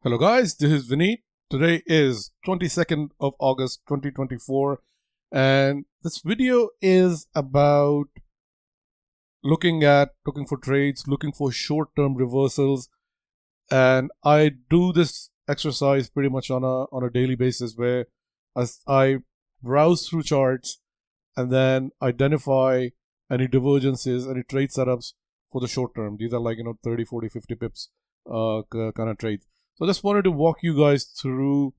Hello guys, this is Vinit. Today is 22nd of August 2024 and this video is about looking for trades, looking for short-term reversals, and I do this exercise pretty much on a daily basis where as I browse through charts and then identify any divergences, any trade setups for the short term. These are like 30, 40, 50 pips kind of trades. So I just wanted to walk you guys through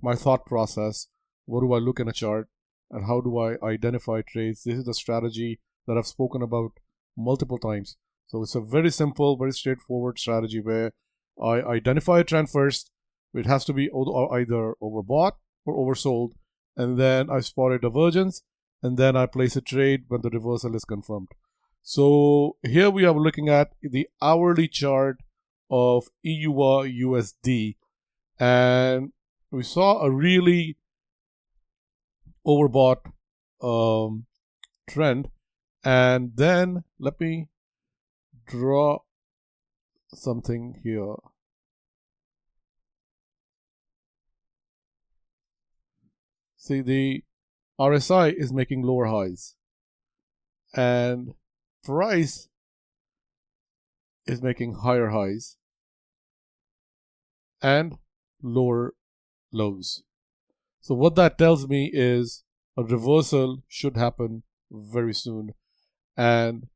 my thought process. What do I look in a chart and how do I identify trades? This is the strategy that I've spoken about multiple times. So it's a very simple, very straightforward strategy where I identify a trend first. It has to be either overbought or oversold. And then I spot a divergence and then I place a trade when the reversal is confirmed. So here we are looking at the hourly chart of EURUSD, and we saw a really overbought trend. And then let me draw something here. See, the RSI is making lower highs and price is making higher highs and lower lows. So what that tells me is a reversal should happen very soon, and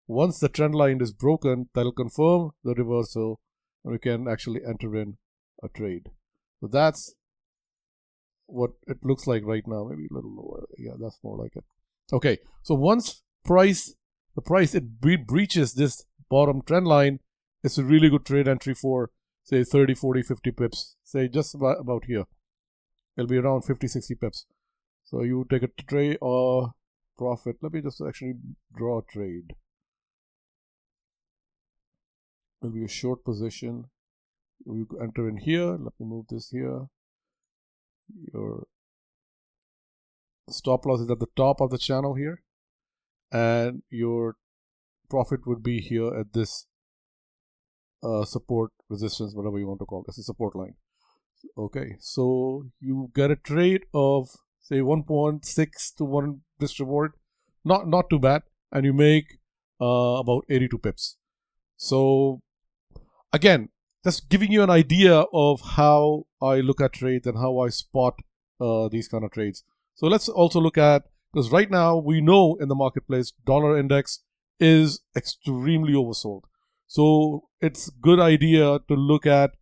once the trend line is broken, that'll confirm the reversal and we can actually enter in a trade. So that's what it looks like right now. Maybe a little lower. Yeah, that's more like it. Okay, so once the price breaches this bottom trend line, it's a really good trade entry for say 30, 40, 50 pips. Say just about here. It'll be around 50, 60 pips. So you take a trade or profit. Let me just actually draw a trade. It'll be a short position. You enter in here. Let me move this here. Your stop loss is at the top of the channel here, and your profit would be here at this support, resistance, whatever you want to call it. This is support line. Okay, so you get a trade of say 1.6 to 1 risk reward, not too bad, and you make about 82 pips. So again, just giving you an idea of how I look at trades and how I spot these kind of trades. So let's also look at, because right now we know in the marketplace dollar index is extremely oversold. So it's a good idea to look at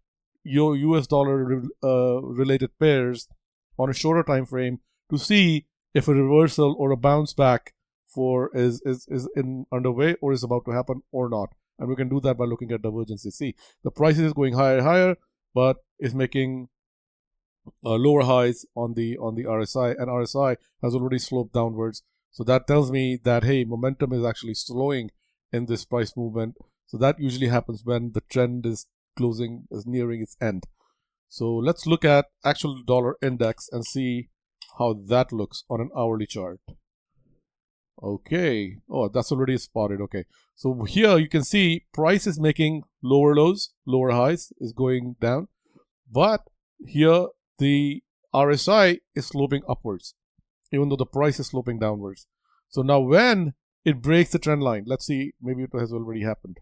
your US dollar related pairs on a shorter time frame to see if a reversal or a bounce back is underway or is about to happen or not. And we can do that by looking at divergences. See, the price is going higher and higher, but it's making lower highs on the RSI, and RSI has already sloped downwards. So that tells me that, hey, momentum is actually slowing in this price movement. So that usually happens when the trend is nearing its end. So let's look at actual dollar index and see how that looks on an hourly chart. Okay. Oh, that's already spotted. Okay. So here you can see price is making lower lows, lower highs is going down. But here the RSI is sloping upwards, even though the price is sloping downwards. So now when it breaks the trend line, let's see, maybe it has already happened.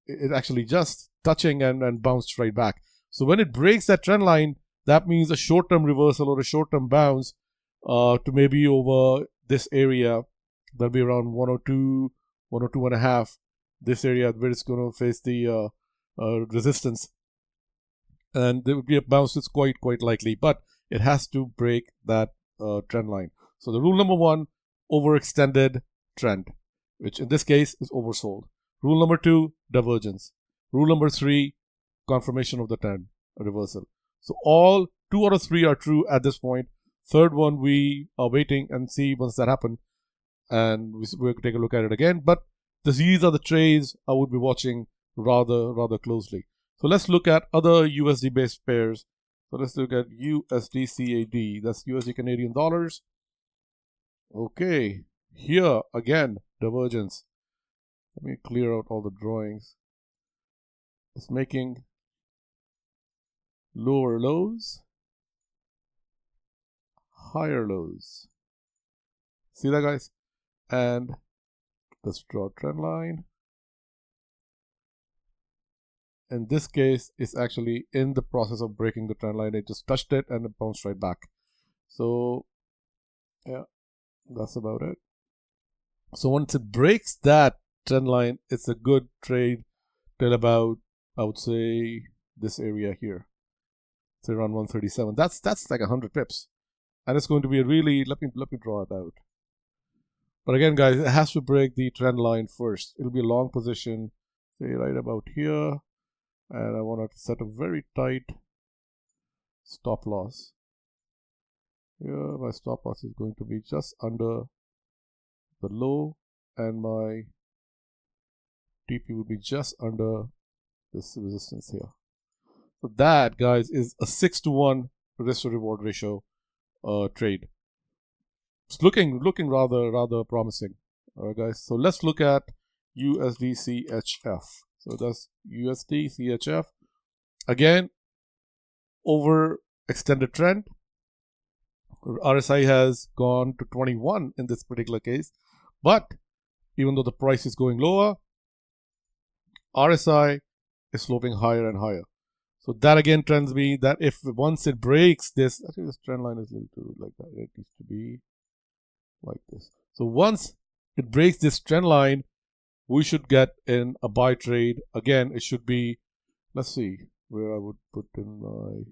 It actually just touching and bounced right back. So when it breaks that trend line, that means a short-term reversal or a short-term bounce to maybe over this area. That'll be around 102, 102.5. This area where it's going to face the resistance, and there would be a bounce. It's quite likely, but it has to break that trend line. So the rule number one: overextended trend, which in this case is oversold. Rule number two: divergence. Rule number three: confirmation of the trend, a reversal. So all 2 out of 3 are true at this point. Third one we are waiting and see once that happens, and we'll take a look at it again. But these are the trades I would be watching rather closely. So let's look at other USD based pairs. So let's look at USDCAD. That's USD Canadian dollars. Okay, here again divergence. Let me clear out all the drawings. It's making lower lows, higher lows. See that, guys? And let's draw a trend line. In this case, it's actually in the process of breaking the trend line. It just touched it and it bounced right back. So yeah, that's about it. So once it breaks that trend line, it's a good trade till about, I would say, this area here. It's around 137. That's like 100 pips. And it's going to be a really, let me draw it out. But again, guys, it has to break the trend line first. It'll be a long position, say right about here. And I want to set a very tight stop loss. Here, my stop loss is going to be just under the low, and my TP will be just under this resistance here. So that, guys, is a 6-to-1 risk to reward ratio trade. It's looking rather promising. All right, guys. So let's look at USDCHF. So that's USDCHF. Again, over extended trend. RSI has gone to 21 in this particular case. But even though the price is going lower, RSI is sloping higher and higher. So that again tells me that if once it breaks this, actually this trend line is a little too like that. It needs to be like this. So once it breaks this trend line, we should get in a buy trade. Again, it should be, let's see where I would put in my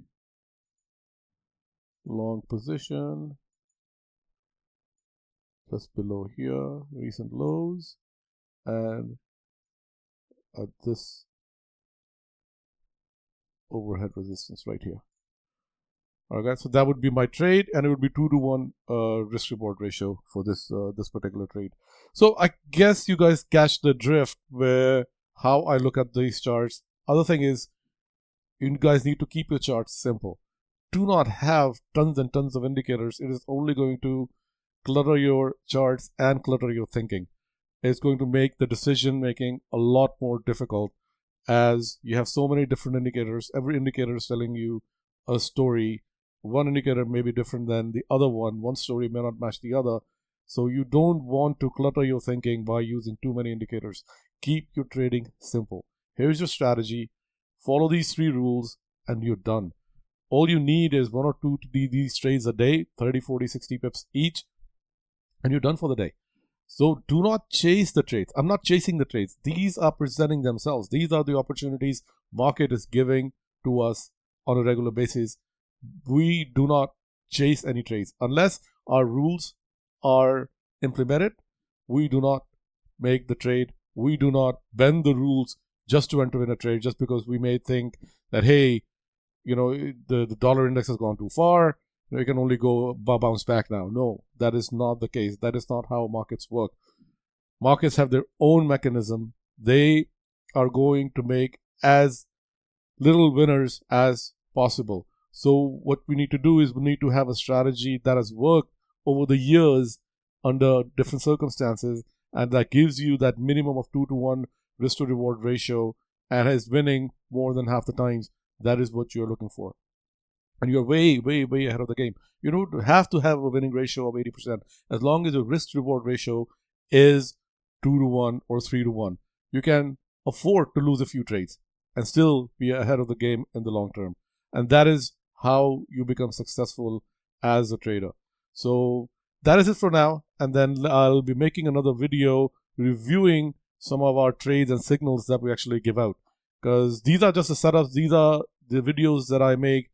long position. Just below here, recent lows, and at this overhead resistance right here. All right, guys, so that would be my trade, and it would be 2-to-1 risk reward ratio for this this particular trade. So I guess you guys catch the drift where how I look at these charts. Other thing is, you guys need to keep your charts simple. Do not have tons and tons of indicators. It is only going to clutter your charts and clutter your thinking. It's going to make the decision making a lot more difficult, as you have so many different indicators. Every indicator is telling you a story. One indicator may be different than the other one. One story may not match the other. So you don't want to clutter your thinking by using too many indicators. Keep your trading simple. Here's your strategy. Follow these 3 rules and you're done. All you need is 1 or 2 to do these trades a day, 30, 40, 60 pips each, and you're done for the day. So do not chase the trades. I'm not chasing the trades. These are presenting themselves. These are the opportunities market is giving to us on a regular basis. We do not chase any trades. Unless our rules are implemented, we do not make the trade. We do not bend the rules just to enter in a trade, just because we may think that, hey, you know, the dollar index has gone too far. You know, it can only go bounce back now. No, that is not the case. That is not how markets work. Markets have their own mechanism. They are going to make as little winners as possible. So what we need to do is we need to have a strategy that has worked over the years under different circumstances, and that gives you that minimum of 2-to-1 risk to reward ratio and is winning more than half the times. That is what you're looking for. And you're way ahead of the game. You don't have to have a winning ratio of 80%. As long as your risk to reward ratio is 2-to-1 or 3-to-1, you can afford to lose a few trades and still be ahead of the game in the long term. And that is how you become successful as a trader. So that is it for now. And then I'll be making another video reviewing some of our trades and signals that we actually give out. Because these are just the setups. These are the videos that I make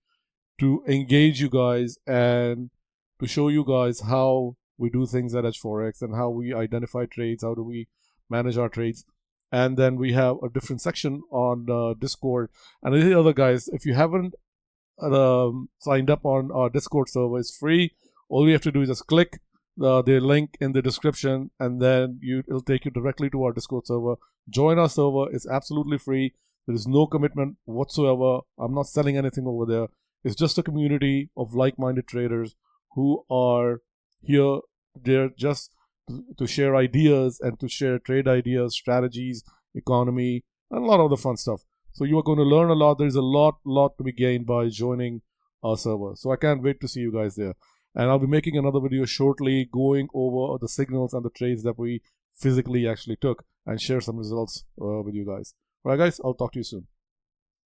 to engage you guys and to show you guys how we do things at Edge-Forex and how we identify trades, how do we manage our trades. And then we have a different section on Discord. And the other guys, if you haven't signed up on our Discord server, it's free. All you have to do is just click the link in the description, and then it'll take you directly to our Discord server. Join our server. It's absolutely free. There is no commitment whatsoever. I'm not selling anything over there. It's just a community of like-minded traders who are here. They're just to share ideas and to share trade ideas, strategies, economy, and a lot of the fun stuff. So you are going to learn a lot. There is a lot to be gained by joining our server. So I can't wait to see you guys there. And I'll be making another video shortly going over the signals and the trades that we physically actually took and share some results with you guys. All right, guys, I'll talk to you soon.